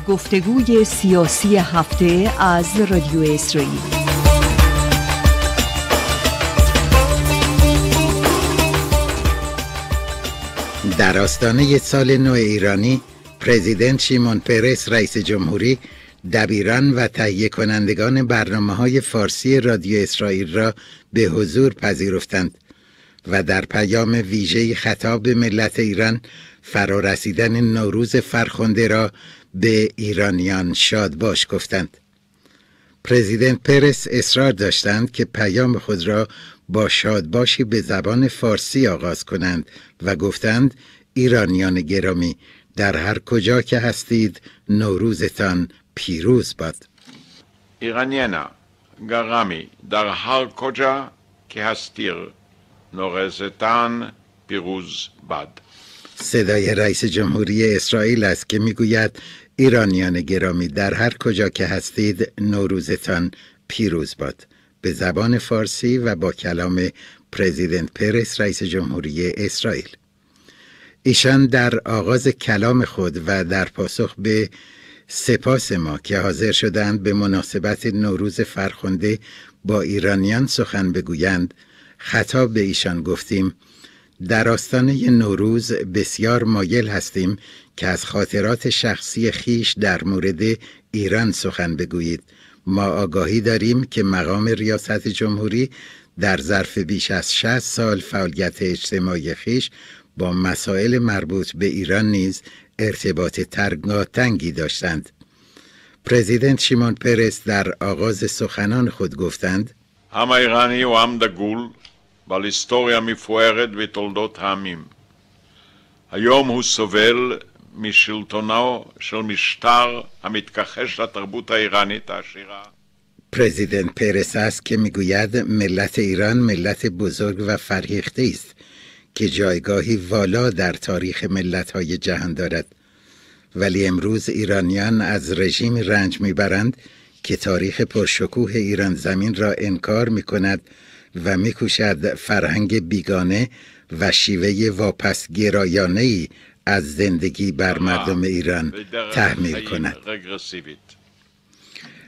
گفتگوی سیاسی هفته از رادیو اسرائیل. در آستانه سال نو ایرانی، پرزیدنت شیمون پرس رئیس جمهوری دبیران و تهیه کنندگان برنامه‌های فارسی رادیو اسرائیل را به حضور پذیرفتند و در پیام ویژه‌ای خطاب به ملت ایران فرارسیدن نوروز فرخنده را به ایرانیان شادباش گفتند. پرزیدنت پرس اصرار داشتند که پیام خود را با شادباشی به زبان فارسی آغاز کنند و گفتند: ایرانیان گرامی، در هر کجا که هستید نوروزتان پیروز باد. ایرانیانا گرامی، در هر کجا که هستید نوروزتان پیروز باد. صدای رئیس جمهوری اسرائیل است که میگوید: ایرانیان گرامی، در هر کجا که هستید نوروزتان پیروز باد، به زبان فارسی و با کلام پرزیدنت پرس رئیس جمهوری اسرائیل. ایشان در آغاز کلام خود و در پاسخ به سپاس ما که حاضر شدند به مناسبت نوروز فرخنده با ایرانیان سخن بگویند، خطاب به ایشان گفتیم: در آستانه نوروز بسیار مایل هستیم که از خاطرات شخصی خیش در مورد ایران سخن بگویید. ما آگاهی داریم که مقام ریاست جمهوری در ظرف بیش از 60 سال فعالیت اجتماعی خیش با مسائل مربوط به ایران نیز ارتباط تنگاتنگی داشتند. پرزیدنت شیمون پرس در آغاز سخنان خود گفتند: העם האיראני הוא עם דגול בעל היסטוריה מפוארת בתולדות העמים. היום הוא סובל משלטונו של משטר המתכחש לתרבות האיראנית העשירה. پرزیدنت پرس است که میگوید ملت ایران ملت بزرگ و فرهیخته است که جایگاهی والا در تاریخ ملت‌های جهان دارد، ولی امروز ایرانیان از رژیم رنج میبرند که تاریخ پرشکوه ایران زمین را انکار میکند و میکوشد فرهنگ بیگانه و شیوه واپس گرایانه‌ای از زندگی بر مردم ایران تحمیل کند.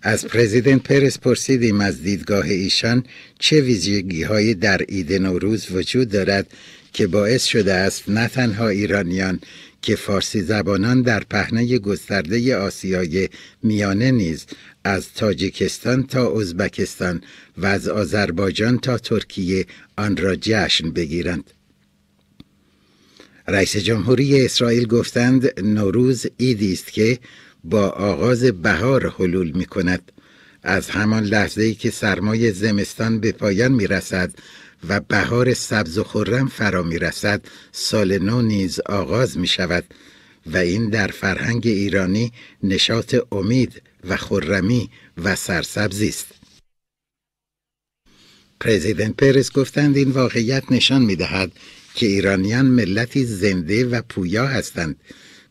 از پرزیدنت پرس پرسیدیم از دیدگاه ایشان چه ویژگی‌هایی در عید نوروز وجود دارد که باعث شده است نه تنها ایرانیان که فارسی زبانان در پهنه گسترده آسیای میانه نیز از تاجیکستان تا ازبکستان و از آذربایجان تا ترکیه آن را جشن بگیرند. رئیس جمهوری اسرائیل گفتند نوروز عیدی است که با آغاز بهار حلول می کند. از همان لحظه‌ای که سرمای زمستان به پایان می رسد و بهار سبز و خرم فرا می رسد، سال نو نیز آغاز می شود و این در فرهنگ ایرانی نشاط امید و خرمی و سرسبزی است. پرزیدنت پرس گفتند این واقعیت نشان می دهد که ایرانیان ملتی زنده و پویا هستند،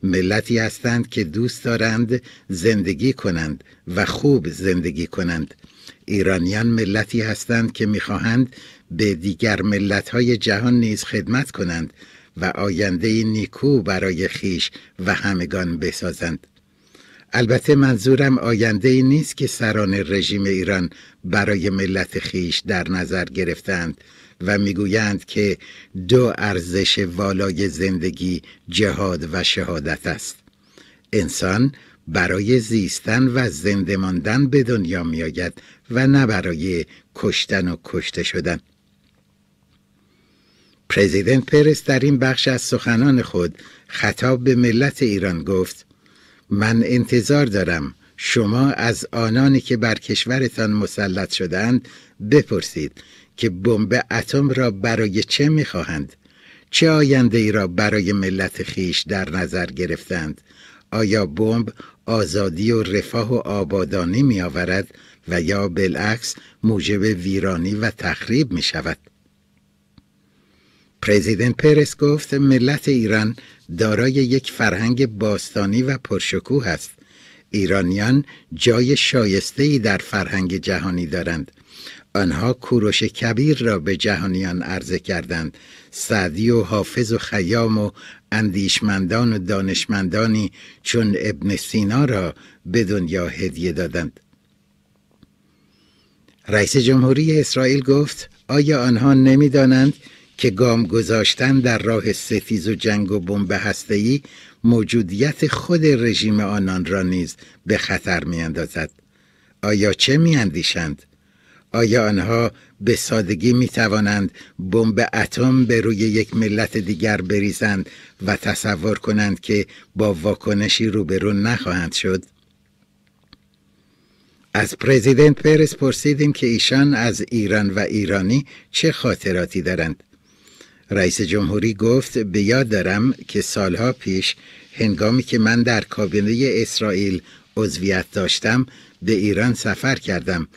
ملتی هستند که دوست دارند زندگی کنند و خوب زندگی کنند. ایرانیان ملتی هستند که می‌خواهند به دیگر ملت‌های جهان نیز خدمت کنند و آینده نیکو برای خیش و همگان بسازند. البته منظورم آینده‌ای نیست که سران رژیم ایران برای ملت خیش در نظر گرفتند و میگویند که دو ارزش والای زندگی جهاد و شهادت است. انسان برای زیستن و زنده ماندن به دنیا می آید و نه برای کشتن و کشته شدن. پرزیدنت پرس در این بخش از سخنان خود خطاب به ملت ایران گفت: من انتظار دارم شما از آنانی که بر کشورتان مسلط شدند بپرسید که بمب اتم را برای چه می‌خواهند؟ چه آینده‌ای را برای ملت خیش در نظر گرفتند؟ آیا بمب آزادی و رفاه و آبادانی می‌آورد و یا بالعکس موجب ویرانی و تخریب می‌شود؟ پرزیدنت پرس گفت ملت ایران دارای یک فرهنگ باستانی و پرشکوه است. ایرانیان جای شایسته‌ای در فرهنگ جهانی دارند. آنها کوروش کبیر را به جهانیان عرضه کردند. سعدی و حافظ و خیام و اندیشمندان و دانشمندانی چون ابن سینا را به دنیا هدیه دادند. رئیس جمهوری اسرائیل گفت آیا آنها نمی‌دانند که گام گذاشتن در راه ستیز و جنگ و بمب هسته‌ای موجودیت خود رژیم آنان را نیز به خطر می‌اندازد؟ آیا چه می‌اندیشند؟ آیا آنها به سادگی می‌توانند بمب اتم به روی یک ملت دیگر بریزند و تصور کنند که با واکنشی روبرو نخواهند شد؟ از پرزیدنت پرس پرسیدیم که ایشان از ایران و ایرانی چه خاطراتی دارند. رئیس جمهوری گفت به یاد دارم که سالها پیش هنگامی که من در کابینه اسرائیل عضویت داشتم به ایران سفر کردم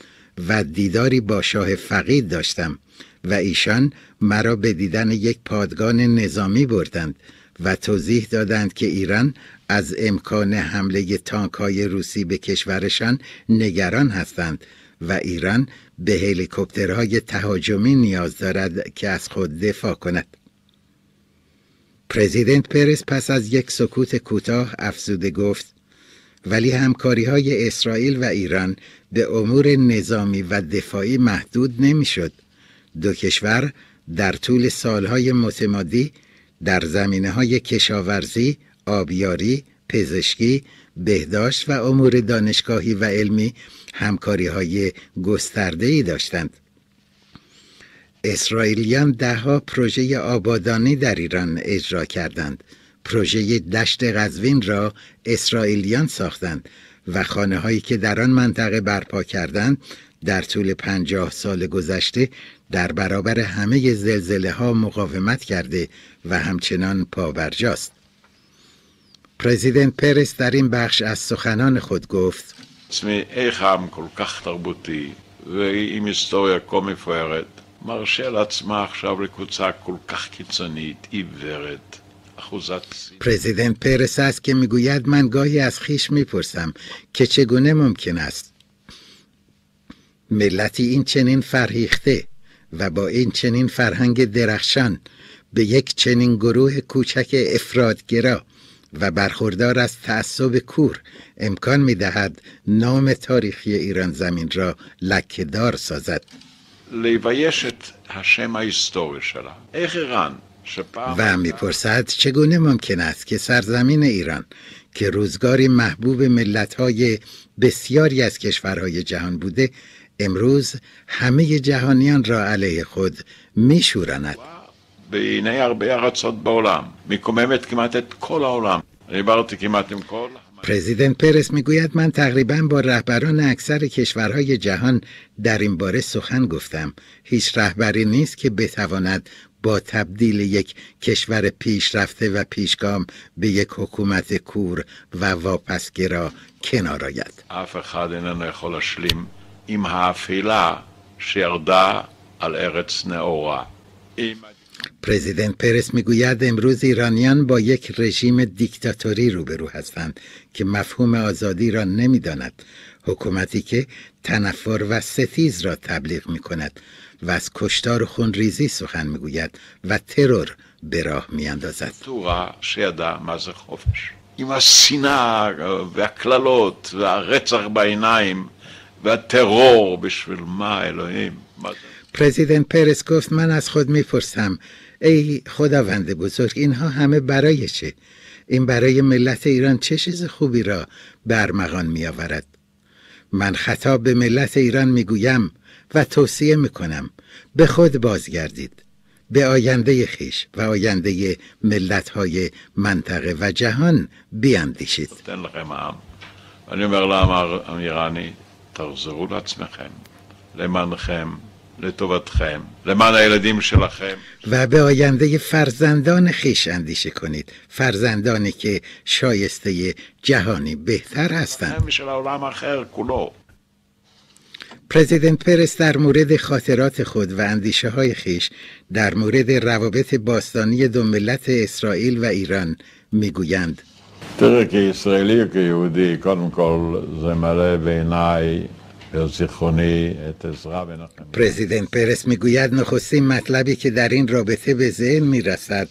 و دیداری با شاه فقید داشتم و ایشان مرا به دیدن یک پادگان نظامی بردند و توضیح دادند که ایران از امکان حمله تانک‌های روسی به کشورشان نگران هستند و ایران به هلیکوپترهای تهاجمی نیاز دارد که از خود دفاع کند. پرزیدنت پرس پس از یک سکوت کوتاه افزوده گفت ولی همکاری‌های اسرائیل و ایران به امور نظامی و دفاعی محدود نمی‌شد. دو کشور در طول سالهای متمادی در زمینه‌های کشاورزی، آبیاری، پزشکی، بهداشت و امور دانشگاهی و علمی همکاری‌های گسترده‌ای داشتند. اسرائیلیان ده‌ها پروژه آبادانی در ایران اجرا کردند. پروژه دشت قزوین را اسرائیلیان ساختند و خانه‌هایی که در آن منطقه برپا کردند در طول 50 سال گذشته در برابر همه زلزله‌ها مقاومت کرده و همچنان پابرجاست. پرزیدنت پرس در این بخش از سخنان خود گفت איך עם כל כך תרבותי ועם היסטוריה כה מפוארת מרשה לעצמה עכשיו לקבוצה כל כך קיצונית, עיוורת, אחוזת שנאה. پرزیدنت پرس است که میگوید من گاهی از خیش میپرسم که چگونه ممکن است ملتی این چنین فرهیخته و با این چنین فرهنگ درخشان به یک چنین گروه کوچک افراط‌گرا و برخوردار از تعصب کور امکان می‌دهد نام تاریخی ایران زمین را لکه‌دار سازد. לבייש את השם ההיסטורי שלה. איך איראן שפעם و می‌پرسد چگونه ممکن است که سرزمین ایران که روزگاری محبوب ملت‌های بسیاری از کشورهای جهان بوده امروز همه جهانیان را علیه خود می‌شوراند. בעיני הרבה ארצות בעולם, מקוממת כמעט את כל העולם. אני דיברתי כמעט עם כל... پرزیدنت پرس میگوید من تقریباً با رهبران اکثر کشورهای جهان در این باره سخن گفتم. هیچ رهبری نیست که بتواند با تبدیل یک کشور پیشرفته و پیشگام به یک حکومت کور و واپسگرا کنار آید. אף אחד איננו יכול להשלים עם האפילה שירדה על ארץ נאורה. پرزیدنت پرس میگوید امروز ایرانیان با یک رژیم دیکتاتوری روبرو هستند که مفهوم آزادی را نمیداند، حکومتی که تنفر و ستیز را تبلیغ میکند و از کشتار و خونریزی سخن میگوید و ترور به راه میاندازد. תורה שידע מה זה חופש. עם השנאה והכללות והרצח בעיניים והטרור בשביל מה אלוהים? پرزیدنت پرس گفت من از خود میپرسم ای خداوند بزرگ اینها همه برای چه؟ این برای ملت ایران چه چیز خوبی را به ارمغان میآورد؟ من خطاب به ملت ایران میگویم و توصیه میکنم به خود بازگردید، به آینده خیش و آینده ملت‌های منطقه و جهان بیاندیشید. תן לכם העם. ואני אומר לעם האיראני, תחזרו לעצמכם, למענכם, לטובתכם, למען הילדים שלכם. و به آینده فرزندان خیش اندیشه کنید، فرزندانی که شایسته جهانی بهتر هستند. הם של העולם האחר כולו. پرزیدنت پرس در مورد خاطرات خود و اندیشه های خیش در مورد روابط باستانی دو ملت اسرائیل و ایران میگویند תראה, כישראלי וכיהודי, קודם כל זה מלא בעיניי זיכרוני את עזרא ונחמיה. پرزیدنت پرس میگوید نخستین مطلبی که در این رابطه به ذهن میرسد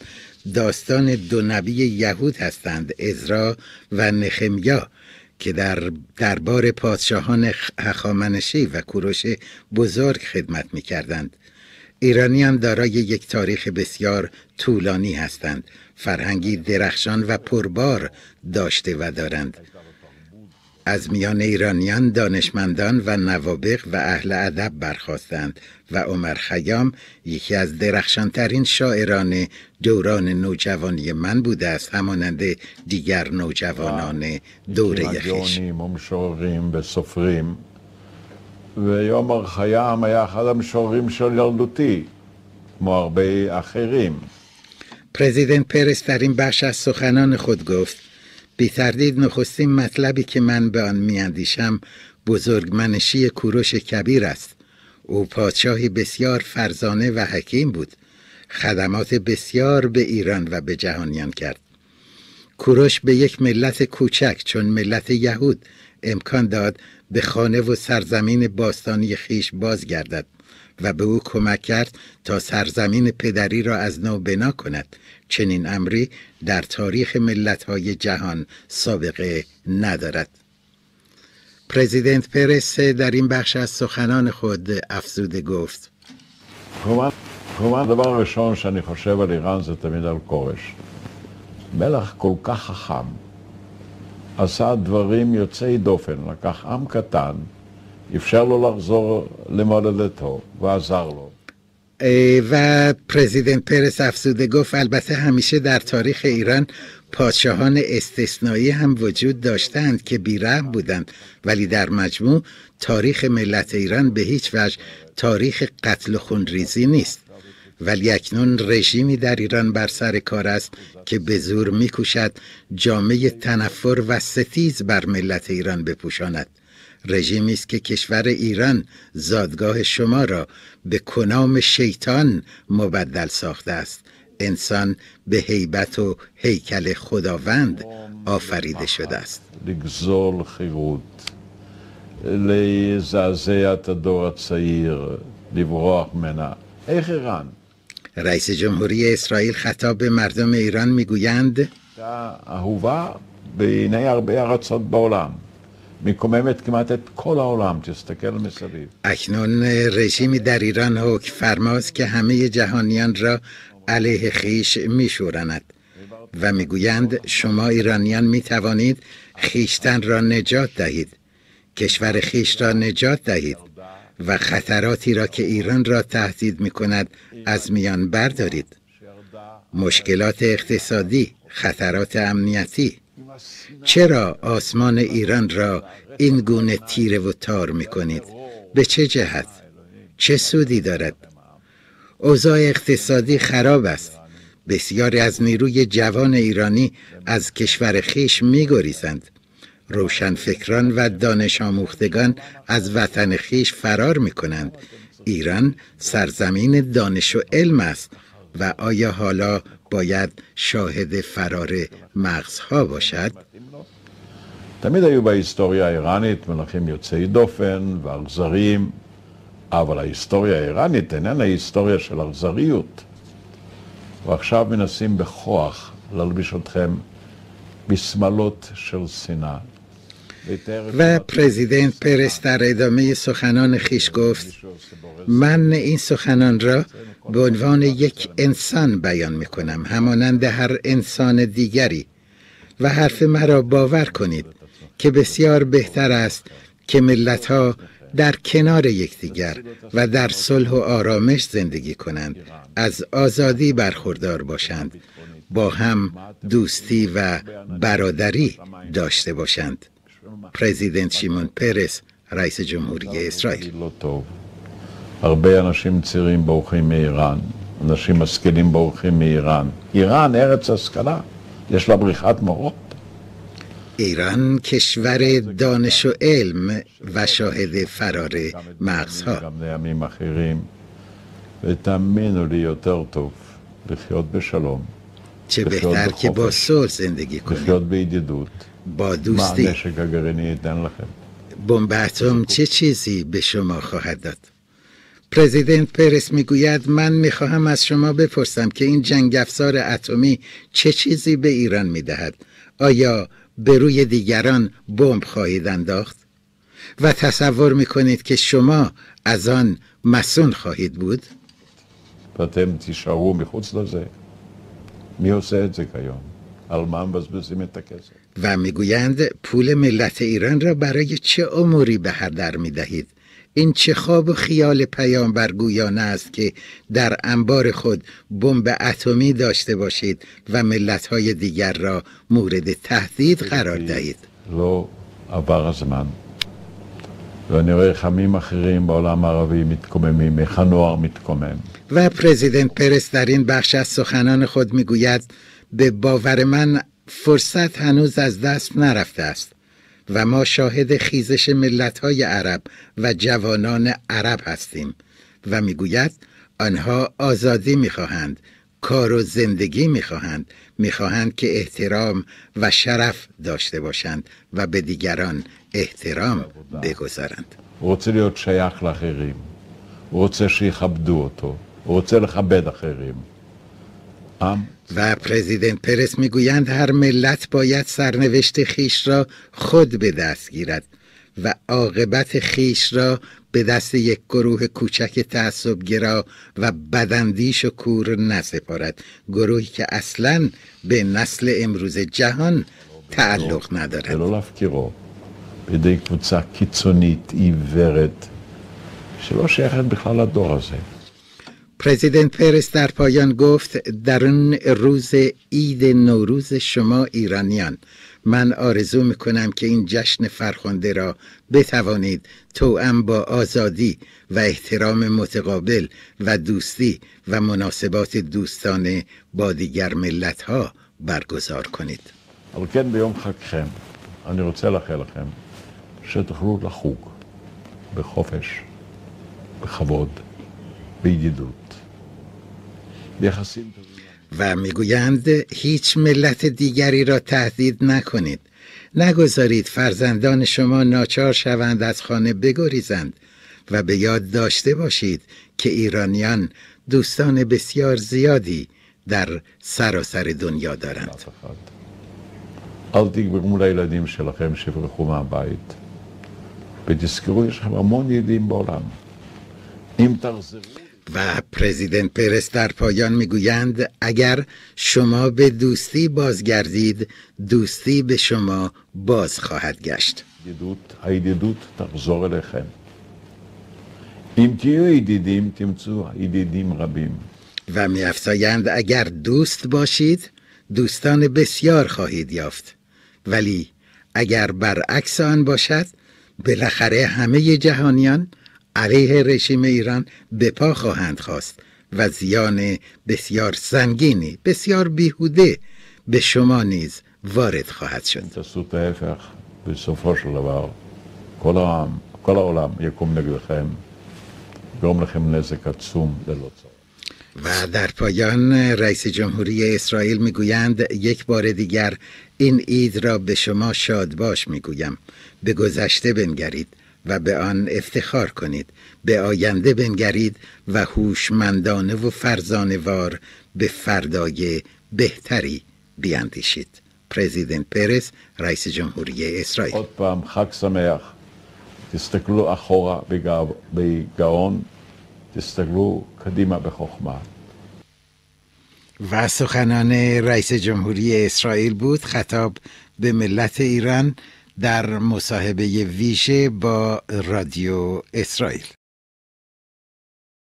داستان دو نبی یهود هستند، عزرا و نخمیا، که در دربار پادشاهان هخامنشی و کوروش بزرگ خدمت می‌کردند. ایرانیان دارای یک تاریخ بسیار طولانی هستند، فرهنگی درخشان و پربار داشته و دارند. از میان ایرانیان دانشمندان و نوابغ و اهل ادب برخاستند و عمر خیام یکی از درخشانترین شاعران دوران نوجوانی من بوده است، همانند دیگر نوجوانان دوره خویش. משוררים וסופרים, ועומר חיים היה אחד המשוררים של ילדותי, כמו הרבה אחרים. پرزیدنت پرس در این بخش از سخنان خود گفت: بی تردید نخستین مطلبی که من به آن میاندیشم بزرگمنشی کوروش کبیر است. او پادشاهی بسیار فرزانه و حکیم بود، خدمات بسیار به ایران و به جهانیان کرد. کوروش به یک ملت کوچک چون ملت یهود امکان داد به خانه و سرزمین باستانی خیش بازگردد و به او کمک کرد تا سرزمین پدری را از نو بنا کند. چنین امری در تاریخ ملت‌های جهان سابقه ندارد. پرزیدنت پرس در این بخش از سخنان خود افزوده گفت: כמובן, הדבר הראשון שאני חושב על איראן זה תמיד על כורש. מלך כל כך חכם, עשה דברים יוצאי דופן, לקח עם קטן, אפשר לו לחזור למולדתו ועזר לו. و پرزیدنت پرس افزوده گفت: البته همیشه در تاریخ ایران پادشاهان استثنایی هم وجود داشتند که بی‌رحم بودند، ولی در مجموع تاریخ ملت ایران به هیچ وجه تاریخ قتل و خونریزی نیست. ولی اکنون رژیمی در ایران بر سر کار است که به زور می‌کوشد جامه تنفر و ستیز بر ملت ایران بپوشاند. رژیمی است که کشور ایران زادگاه شما را به کنام شیطان مبدل ساخته است. انسان به هیبت و هیکل خداوند آفریده شده است. לגזול חירות, לזעזע את הדור הצעיר, לברוח ממנה. איך איראן? رئیس جمهوری اسرائیل خطاب به مردم ایران میگویند: אהובה בעיני הרבה ארצות בעולם. מקוממת כמעט את כל העולם, תסתכל מסביב. اکنون رژیمی در ایران حکم فرماست که همه جهانیان را علیه خیش میشورند و میگویند شما ایرانیان میتوانید خیشتن را نجات دهید، کشور خیش را نجات دهید و خطراتی را که ایران را تهدید میکند از میان بردارید. مشکلات اقتصادی، خطرات امنیتی. چرا آسمان ایران را این گونه تیره و تار میکنید؟ به چه جهت؟ چه سودی دارد؟ اوضاع اقتصادی خراب است. بسیاری از نیروی جوان ایرانی از کشور خویش می‌گریزند. روشنفکران و دانش آموختگان از وطن خویش فرار می‌کنند. ایران سرزمین دانش و علم است و آیا حالا باید شاهد فرار مغزها باشد؟ תמיד היו בהיסטוריה האיראנית מלכים יוצאי דופן ואכזריים, אבל ההיסטוריה האיראנית איננה היסטוריה של אכזריות. ועכשיו מנסים בכוח להלביש אתכם בשמלות של שנאה. و پرزیدنت پرس در ادامه سخنان خویش گفت: من این سخنان را به عنوان یک انسان بیان میکنم، همانند هر انسان دیگری، و حرف مرا باور کنید که بسیار بهتر است که ملت‌ها در کنار یکدیگر و در صلح و آرامش زندگی کنند، از آزادی برخوردار باشند، با هم دوستی و برادری داشته باشند. پرزیدنت شیمون پرس، رئیس جمهوری اسرائیل. הרבה אנשים צעירים בורחים מאיראן, אנשים משכילים בורחים מאיראן. איראן ארץ השכלה, יש לה בריחת מוחות. ایران کشور دانش و علم و شاهد فرار مغزها. גם לימים אחרים, ותאמינו לי יותר טוב לחיות בשלום چه بهتر که با صلح زندگی کنیم، با دوستی. بمب اتم چه چیزی به شما خواهد داد؟ پرزیدنت پرس میگوید من میخواهم از شما بپرسم که این جنگ افزار اتمی چه چیزی به ایران میدهد؟ آیا به روی دیگران بمب خواهید انداخت؟ و تصور میکنید که شما از آن مسئول خواهید بود؟ ואתם תישארו מחוץ לזה. מי עושה את זה כיום? על מה מבזבזים את הכסף? و میگویند پول ملت ایران را برای چه اموری به هدر میدهید؟ این چه خواب و خیال پیامبرگویانه است که در انبار خود بمب اتمی داشته باشید و ملت‌های دیگر را مورد تهدید قرار دهید. לא עבר הזמן. ואני רואה איך עמים אחרים בעולם הערבי מתקוממים, איך הנוער מתקומם. و پرزیدنت پرس در این بخش از سخنان خود میگوید به باور من فرصت هنوز از دست نرفته است و ما شاهد خیزش ملت‌های عرب و جوانان عرب هستیم و میگوید آنها آزادی میخواهند، کار و زندگی میخواهند که احترام و شرف داشته باشند و به دیگران احترام بگذارند. הוא רוצה להיות שייך לאחרים, הוא רוצה שיכבדו אותו, הוא רוצה לכבד אחרים. و پرزیدنت پرس میگویند هر ملت باید سرنوشت خیش را خود به دست گیرد و عاقبت خیش را به دست یک گروه کوچک تعصبگرا و بداندیش و کور نسپارد، گروهی که اصلاً به نسل امروز جهان تعلق ندارد. ולא להפקירו בידי קבוצה קיצונית עיוורת שלא שייכת בכלל לדור הזה. پرزیدنت پرس در پایان گفت در اون روز عید نوروز شما ایرانیان من آرزو میکنم که این جشن فرخنده را بتوانید توأم با آزادی و احترام متقابل و دوستی و مناسبات دوستانه با دیگر ملت‌ها برگزار کنید. אבל כן ביום חגכם אני רוצה לאחל לכם שתוכלו לחוג בחופש, בכבוד, בידידות. و میگویند هیچ ملت دیگری را تهدید نکنید. نگذارید فرزندان شما ناچار شوند از خانه بگریزند و به یاد داشته باشید که ایرانیان دوستان بسیار زیادی در سراسر دنیا دارند. אל תגרמו לילדים שלכם שיברחו מהבית. ותזכרו, יש לכם המון ידידים בעולם. אם תחזרו و پرزیدنت پرس در پایان میگویند اگر شما به دوستی بازگردید دوستی به شما باز خواهد گشت. הידידות תחזור אליכם. אם תהיו ידידים תמצאו ידידים רבים. و می‌افزایند اگر دوست باشید دوستان بسیار خواهید یافت، ولی اگر برعکس آن باشد بالاخره همه جهانیان علیه رژیم ایران به پا خواهند خواست و زیان بسیار سنگینی، بسیار بیهوده به شما نیز وارد خواهد شد. תעשו ההפך, בסופו של דבר כל העולם יקום נגדכם, יגרום לכם נזק עצום ללא צורך. و در پایان رئیس جمهوری اسرائیل میگویند یک بار دیگر این عید را به شما شادباش میگویم. به گذشته بنگرید و به آن افتخار کنید، به آینده بنگرید و هوشمندانه و فرزانه‌وار به فردای بهتری بیاندیشید. پرزیدنت پرس رئیس جمهوری اسرائیل. עוד פעם חג שמח. תסתכלו אחורה בגאון, תסתכלו קדימה בחוכמה. و سخنان رئیس جمهوری اسرائیل بود خطاب به ملت ایران در مصاحبه ویژه با رادیو اسرائیل.